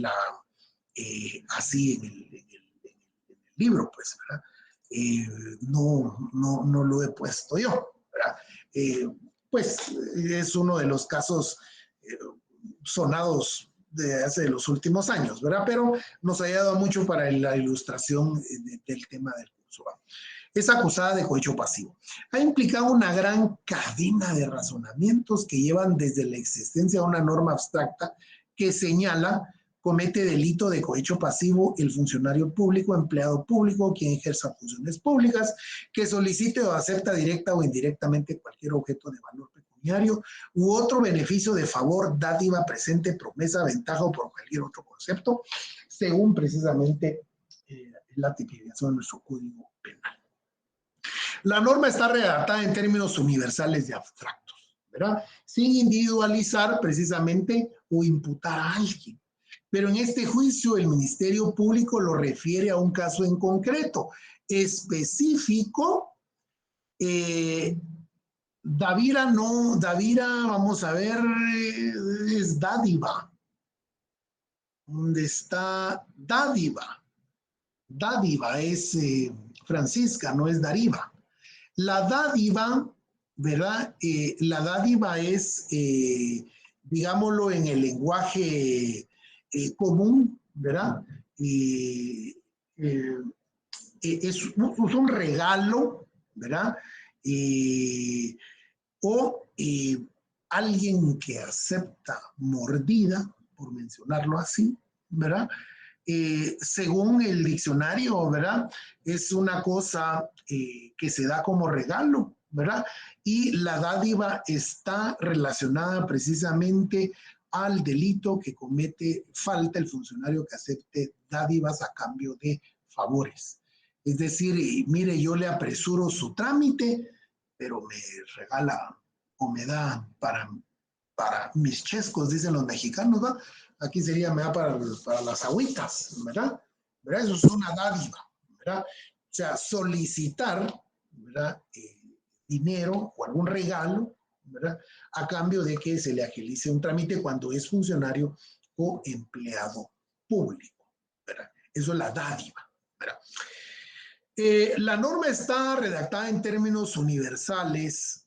así en el libro, pues, ¿verdad? No lo he puesto yo, ¿verdad? Pues es uno de los casos sonados de hace los últimos años, ¿verdad? Pero nos ha ayudado mucho para la ilustración del tema del curso. Es acusada de cohecho pasivo. Ha implicado una gran cadena de razonamientos que llevan desde la existencia de una norma abstracta que señala comete delito de cohecho pasivo el funcionario público, empleado público, quien ejerza funciones públicas, que solicite o acepta directa o indirectamente cualquier objeto de valor pecuniario u otro beneficio de favor, dádiva, presente, promesa, ventaja o por cualquier otro concepto, según precisamente la tipificación de nuestro Código Penal. La norma está redactada en términos universales y abstractos, ¿verdad? Sin individualizar precisamente o imputar a alguien. Pero en este juicio el Ministerio Público lo refiere a un caso en concreto, específico. Davira, vamos a ver, es dádiva. ¿Dónde está dádiva? Dádiva es Francisca, no es dariva. La dádiva, ¿verdad? La dádiva es, digámoslo en el lenguaje común, ¿verdad? Es un regalo, ¿verdad? O alguien que acepta mordida, por mencionarlo así, ¿verdad? Según el diccionario, ¿verdad? Es una cosa que se da como regalo, ¿verdad? Y la dádiva está relacionada precisamente al delito que comete falta el funcionario que acepte dádivas a cambio de favores. Es decir, mire, yo le apresuro su trámite, pero me regala o me da para mis chescos, dicen los mexicanos, ¿verdad? Aquí sería, me da para las agüitas, ¿verdad? Eso es una dádiva, ¿verdad? O sea, solicitar, ¿verdad? Dinero o algún regalo, ¿verdad? A cambio de que se le agilice un trámite cuando es funcionario o empleado público, ¿verdad? Eso es la dádiva, ¿verdad? La norma está redactada en términos universales,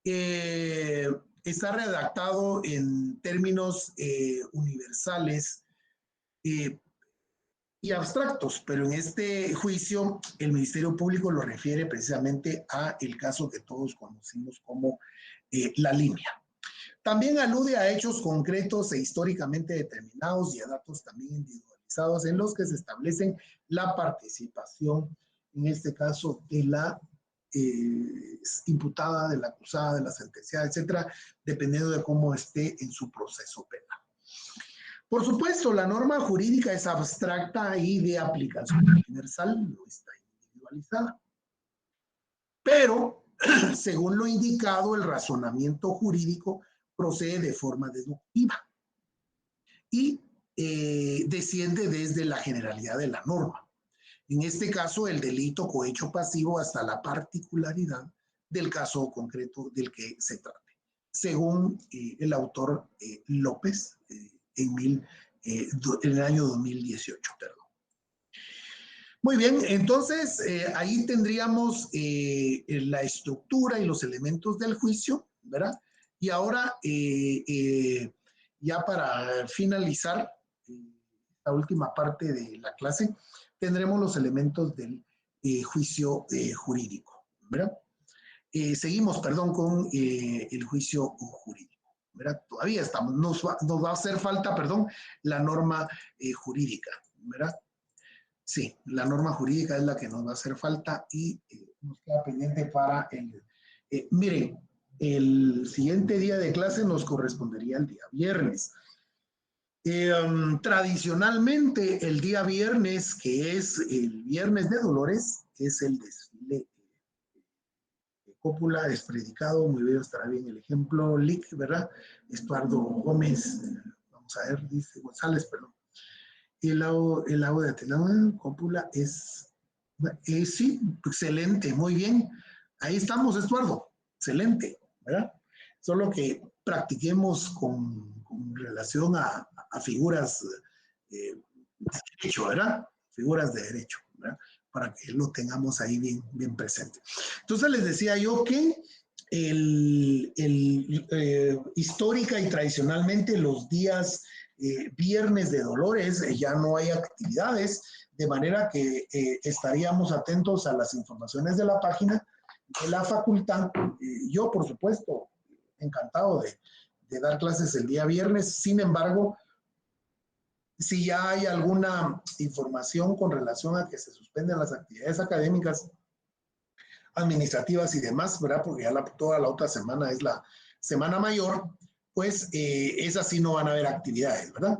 está redactado en términos universales y abstractos, pero en este juicio el Ministerio Público lo refiere precisamente a el caso que todos conocimos como la línea. También alude a hechos concretos e históricamente determinados y a datos también individualizados en los que se establecen la participación, en este caso, de la imputada, de la acusada, de la sentenciada, etcétera, dependiendo de cómo esté en su proceso penal. Por supuesto, la norma jurídica es abstracta y de aplicación universal, no está individualizada. Pero, según lo indicado, el razonamiento jurídico procede de forma deductiva y desciende desde la generalidad de la norma. En este caso, el delito cohecho pasivo hasta la particularidad del caso concreto del que se trate, según el autor López en el año 2018, perdón. Muy bien, entonces ahí tendríamos la estructura y los elementos del juicio, ¿verdad? Y ahora, ya para finalizar la última parte de la clase, tendremos los elementos del juicio jurídico, ¿verdad? Seguimos, perdón, con el juicio jurídico, ¿verdad? Todavía estamos, nos va a hacer falta, perdón, la norma jurídica, ¿verdad? Sí, la norma jurídica es la que nos va a hacer falta y nos queda pendiente para el... miren, el siguiente día de clase nos correspondería el día viernes. Tradicionalmente, el día viernes, que es el Viernes de Dolores, es el desfile de cópula, despredicado, muy bien, estará bien el ejemplo, Lic, ¿verdad? Estuardo Gómez, vamos a ver, dice González, perdón. El lago de Atelán, cópula, es sí, excelente, muy bien. Ahí estamos, Estuardo, excelente, ¿verdad? Solo que practiquemos con relación a figuras de derecho, ¿verdad? Figuras de derecho, ¿verdad? Para que lo tengamos ahí bien presente. Entonces les decía yo que histórica y tradicionalmente los días Viernes de Dolores ya no hay actividades, de manera que estaríamos atentos a las informaciones de la página de la facultad. Yo, por supuesto, encantado de dar clases el día viernes. Sin embargo, si ya hay alguna información con relación a que se suspenden las actividades académicas, administrativas y demás, ¿verdad? Porque ya toda la otra semana es la Semana Mayor, pues esas sí no van a haber actividades, ¿verdad?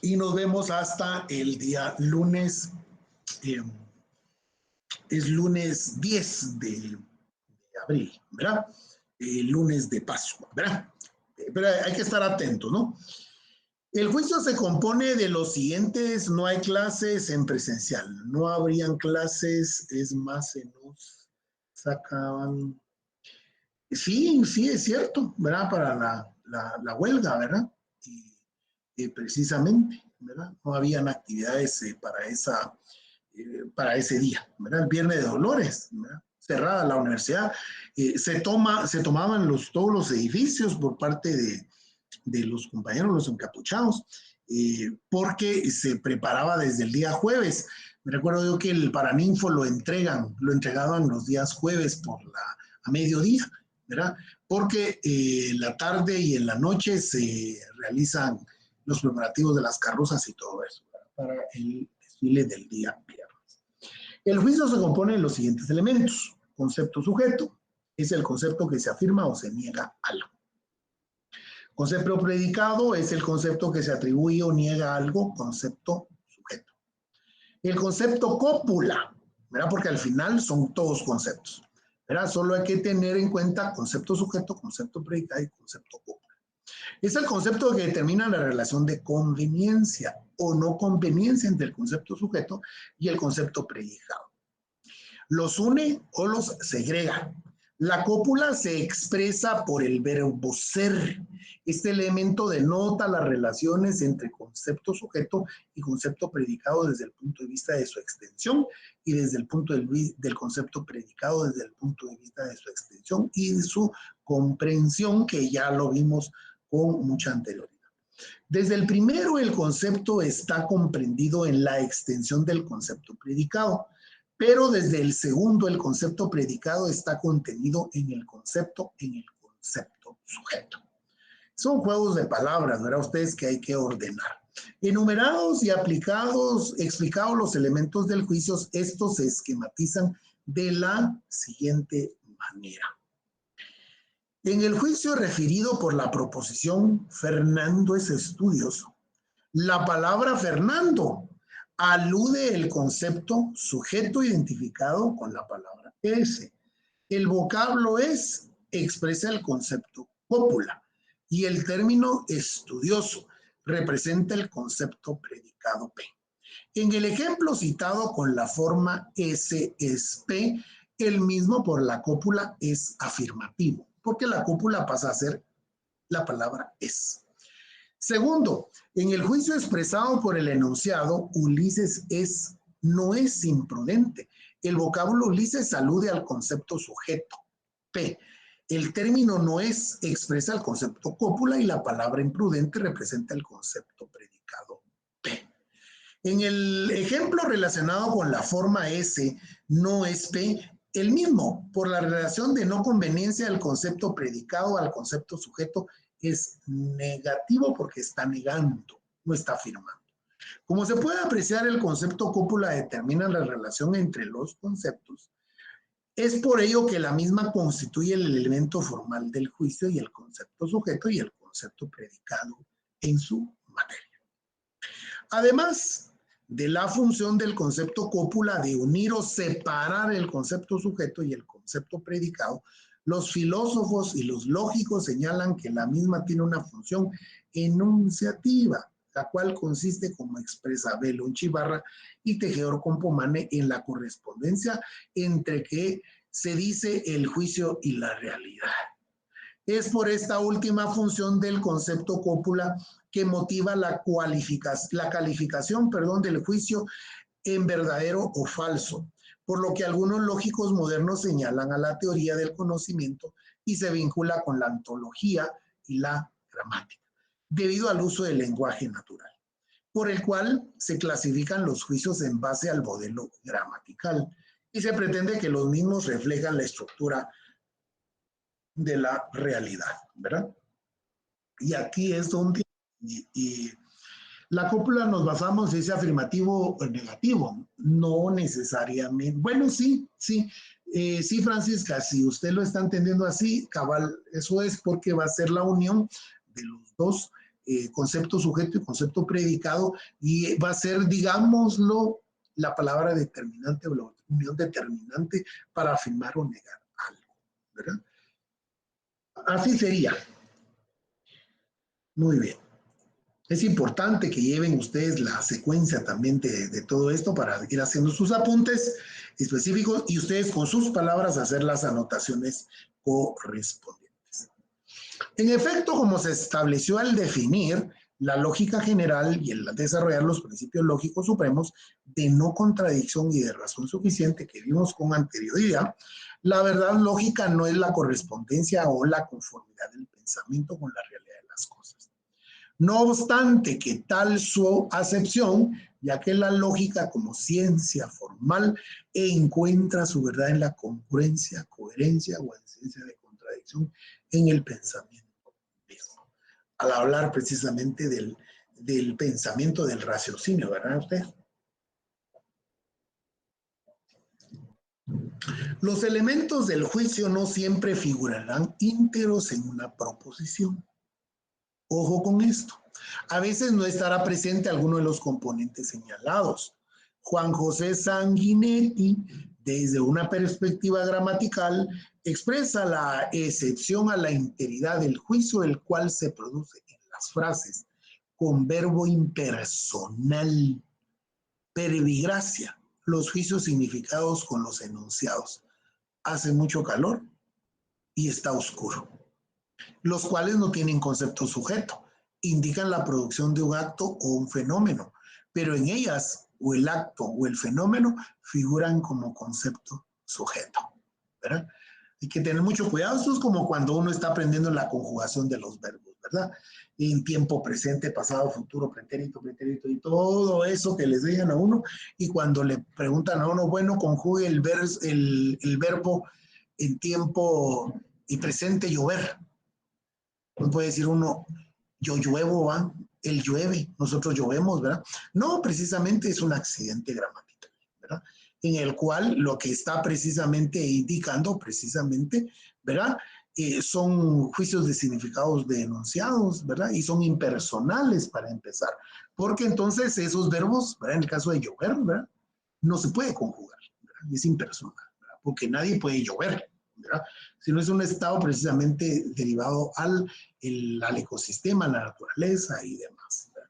Y nos vemos hasta el día lunes, es lunes 10 de abril, ¿verdad? Lunes de Pascua, ¿verdad? Pero hay que estar atentos, ¿no? El juicio se compone de los siguientes: no hay clases en presencial, no habrían clases, es más, se nos sacaban. Sí, sí, es cierto, ¿verdad? Para la huelga, ¿verdad? Y precisamente, ¿verdad? No habían actividades para ese día, ¿verdad? El Viernes de Dolores, ¿verdad? Cerrada la universidad, se tomaban todos los edificios por parte de los compañeros, los encapuchados, porque se preparaba desde el día jueves. Me recuerdo yo que el Paraninfo lo entregaban los días jueves a mediodía, ¿verdad? Porque la tarde y en la noche se realizan los preparativos de las carrozas y todo eso, ¿verdad? Para el desfile del día viernes. El juicio se compone de los siguientes elementos: concepto sujeto, es el concepto que se afirma o se niega algo. Concepto predicado es el concepto que se atribuye o niega algo, concepto sujeto. El concepto cópula, ¿verdad? Porque al final son todos conceptos, ¿verdad? Solo hay que tener en cuenta concepto sujeto, concepto predicado y concepto cópula. Es el concepto que determina la relación de conveniencia o no conveniencia entre el concepto sujeto y el concepto predicado. Los une o los segrega. La cópula se expresa por el verbo ser. Este elemento denota las relaciones entre concepto sujeto y concepto predicado desde el punto de vista de su extensión y desde el punto del concepto predicado desde el punto de vista de su extensión y de su comprensión, que ya lo vimos con mucha anterioridad. Desde el primero, el concepto está comprendido en la extensión del concepto predicado, pero desde el segundo, el concepto predicado está contenido en el concepto sujeto. Son juegos de palabras, ¿verdad? Ustedes que hay que ordenar. Enumerados y explicados los elementos del juicio, estos se esquematizan de la siguiente manera. En el juicio referido por la proposición Fernando es estudioso, la palabra Fernando alude el concepto sujeto identificado con la palabra es. El vocablo es expresa el concepto cópula y el término estudioso representa el concepto predicado P. En el ejemplo citado con la forma S es P, el mismo por la cópula es afirmativo, porque la cópula pasa a ser la palabra es. Segundo, en el juicio expresado por el enunciado, Ulises no es imprudente. El vocablo Ulises alude al concepto sujeto, P. El término no es expresa el concepto cópula y la palabra imprudente representa el concepto predicado, P. En el ejemplo relacionado con la forma S, no es P, el mismo, por la relación de no conveniencia del concepto predicado al concepto sujeto, es negativo porque está negando, no está afirmando. Como se puede apreciar, el concepto cópula determina la relación entre los conceptos. Es por ello que la misma constituye el elemento formal del juicio y el concepto sujeto y el concepto predicado en su materia. Además de la función del concepto cópula de unir o separar el concepto sujeto y el concepto predicado, los filósofos y los lógicos señalan que la misma tiene una función enunciativa, la cual consiste, como expresa Belonchi Ibarra y Tejedor Compomane, en la correspondencia entre que se dice el juicio y la realidad. Es por esta última función del concepto cópula que motiva la calificación del juicio en verdadero o falso, por lo que algunos lógicos modernos señalan a la teoría del conocimiento y se vincula con la ontología y la gramática, debido al uso del lenguaje natural, por el cual se clasifican los juicios en base al modelo gramatical y se pretende que los mismos reflejan la estructura de la realidad, ¿verdad? Y aquí es donde la cópula nos basamos en ese afirmativo o negativo, no necesariamente. Bueno, sí, Francisca, si usted lo está entendiendo así, cabal, eso es porque va a ser la unión de los dos concepto sujeto y concepto predicado y va a ser, digámoslo, la palabra determinante o la unión determinante para afirmar o negar algo, ¿verdad? Así sería. Muy bien. Es importante que lleven ustedes la secuencia también de todo esto para ir haciendo sus apuntes específicos y ustedes con sus palabras hacer las anotaciones correspondientes. En efecto, como se estableció al definir la lógica general y el desarrollar los principios lógicos supremos de no contradicción y de razón suficiente que vimos con anterioridad, la verdad lógica no es la correspondencia o la conformidad del pensamiento con la realidad de las cosas. No obstante que tal su acepción, ya que la lógica como ciencia formal encuentra su verdad en la congruencia, coherencia o ausencia de contradicción en el pensamiento mismo. Al hablar precisamente del pensamiento, del raciocinio, ¿verdad usted? Los elementos del juicio no siempre figurarán íntegros en una proposición. Ojo con esto. A veces no estará presente alguno de los componentes señalados. Juan José Sanguinetti desde una perspectiva gramatical, expresa la excepción a la integridad del juicio, el cual se produce en las frases con verbo impersonal. Pervigracia, los juicios significados con los enunciados. Hace mucho calor y está oscuro, los cuales no tienen concepto sujeto, indican la producción de un acto o un fenómeno, pero en ellas o el acto o el fenómeno figuran como concepto sujeto, ¿verdad? Hay que tener mucho cuidado. Esto es como cuando uno está aprendiendo la conjugación de los verbos, ¿verdad? En tiempo presente, pasado, futuro, pretérito, pretérito y todo eso que les dejan a uno. Y cuando le preguntan a uno, bueno, conjugue el verbo en tiempo y presente, llover. No puede decir uno, yo lluevo, ¿va? Él llueve, nosotros llovemos, ¿verdad? No, precisamente es un accidente gramatical, ¿verdad? En el cual lo que está precisamente indicando, precisamente, ¿verdad? Son juicios de significados de enunciados, ¿verdad? Y son impersonales para empezar, porque entonces esos verbos, ¿verdad? En el caso de llover, ¿verdad? No se puede conjugar, ¿verdad? Es impersonal, ¿verdad? Porque nadie puede llover, ¿verdad? Sino es un estado precisamente derivado al ecosistema, a la naturaleza y demás, ¿verdad?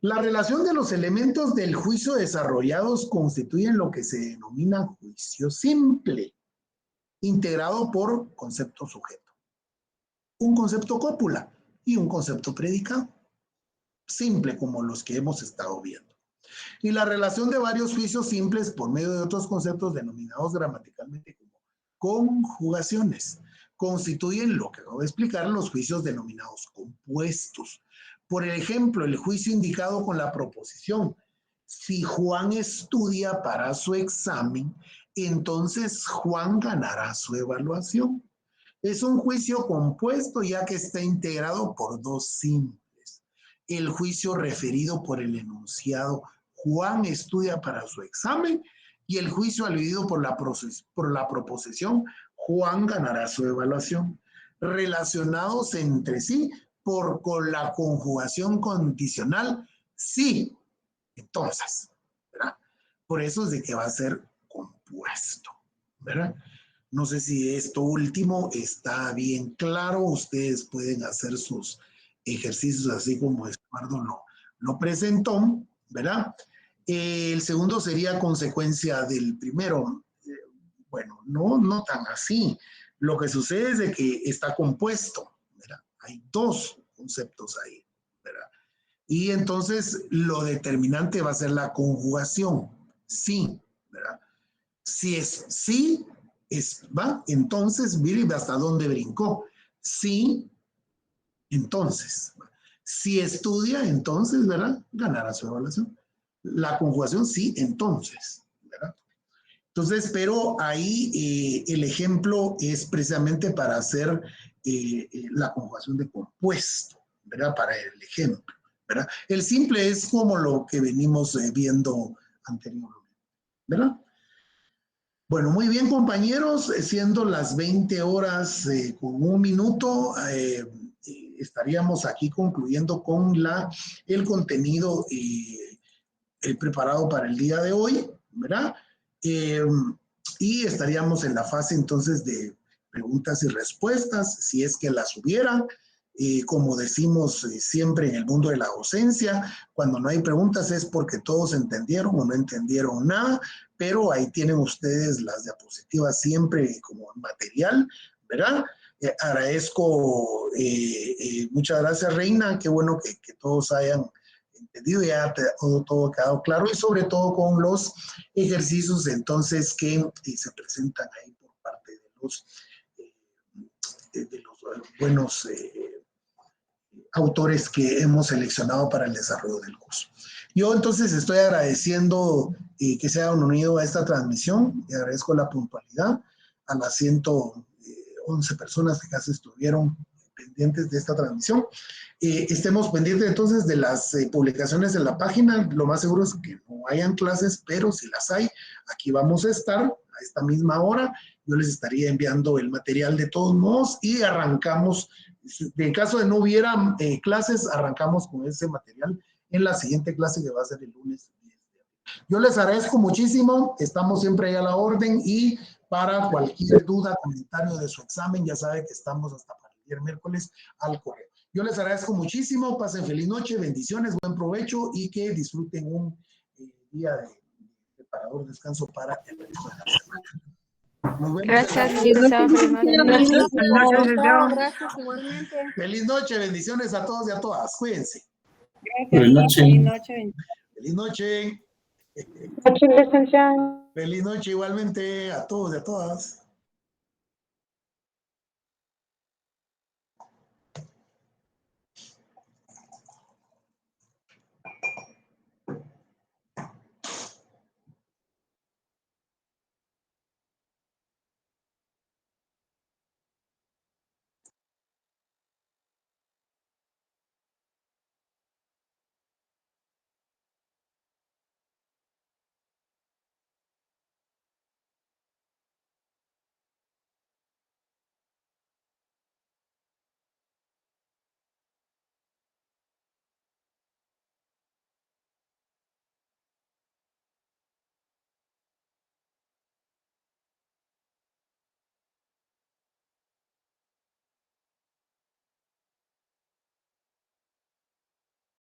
La relación de los elementos del juicio desarrollados constituyen lo que se denomina juicio simple, integrado por concepto sujeto, un concepto cópula y un concepto predicado, simple como los que hemos estado viendo. Y la relación de varios juicios simples por medio de otros conceptos denominados gramaticalmente como conjugaciones constituyen lo que acabo de explicar, los juicios denominados compuestos. Por ejemplo, el juicio indicado con la proposición: si Juan estudia para su examen, entonces Juan ganará su evaluación. Es un juicio compuesto ya que está integrado por dos simples. El juicio referido por el enunciado Juan estudia para su examen y el juicio aludido por la proposición Juan ganará su evaluación, relacionados entre sí con la conjugación condicional sí, entonces, ¿verdad? Por eso es de que va a ser compuesto, ¿verdad? No sé si esto último está bien claro. Ustedes pueden hacer sus ejercicios así como Eduardo lo presentó, ¿verdad? El segundo sería consecuencia del primero. Bueno, no tan así. Lo que sucede es de que está compuesto, ¿verdad? Hay dos conceptos ahí, ¿verdad? Y entonces lo determinante va a ser la conjugación, sí, ¿verdad? Si es sí, va, entonces, mire hasta dónde brincó. Sí, entonces. Si estudia, entonces, ¿verdad? Ganará su evaluación. La conjugación, sí, entonces, ¿verdad? Entonces, pero ahí el ejemplo es precisamente para hacer la conjugación de compuesto, ¿verdad? Para el ejemplo, ¿verdad? El simple es como lo que venimos viendo anteriormente, ¿verdad? Bueno, muy bien, compañeros, siendo las 20 horas con un minuto, estaríamos aquí concluyendo con el contenido preparado para el día de hoy, ¿verdad? Y estaríamos en la fase entonces de preguntas y respuestas, si es que las hubiera. Como decimos siempre en el mundo de la docencia, cuando no hay preguntas es porque todos entendieron o no entendieron nada, pero ahí tienen ustedes las diapositivas siempre como material, ¿verdad? Agradezco, muchas gracias, Reina, qué bueno que todos hayan entendido, ya todo ha quedado claro, y sobre todo con los ejercicios entonces que se presentan ahí por parte de los buenos autores que hemos seleccionado para el desarrollo del curso. Yo entonces estoy agradeciendo que se hayan unido a esta transmisión, y agradezco la puntualidad a las 111 personas que casi estuvieron pendientes de esta transmisión. Estemos pendientes entonces de las publicaciones en la página. Lo más seguro es que no hayan clases, pero si las hay, aquí vamos a estar a esta misma hora. Yo les estaría enviando el material de todos modos y arrancamos. En caso de no hubiera clases, arrancamos con ese material en la siguiente clase que va a ser el lunes 10 de abril. Yo les agradezco muchísimo, estamos siempre ahí a la orden y para cualquier duda, comentario de su examen, ya sabe que estamos hasta para el día miércoles al correo. Yo les agradezco muchísimo, pasen feliz noche, bendiciones, buen provecho y que disfruten un día de reparador descanso para el resto de la semana. Nos vemos. Gracias, gracias igualmente. Feliz noche, bendiciones a todos y a todas, cuídense. Feliz noche. Feliz noche. Feliz noche. Feliz noche igualmente a todos y a todas.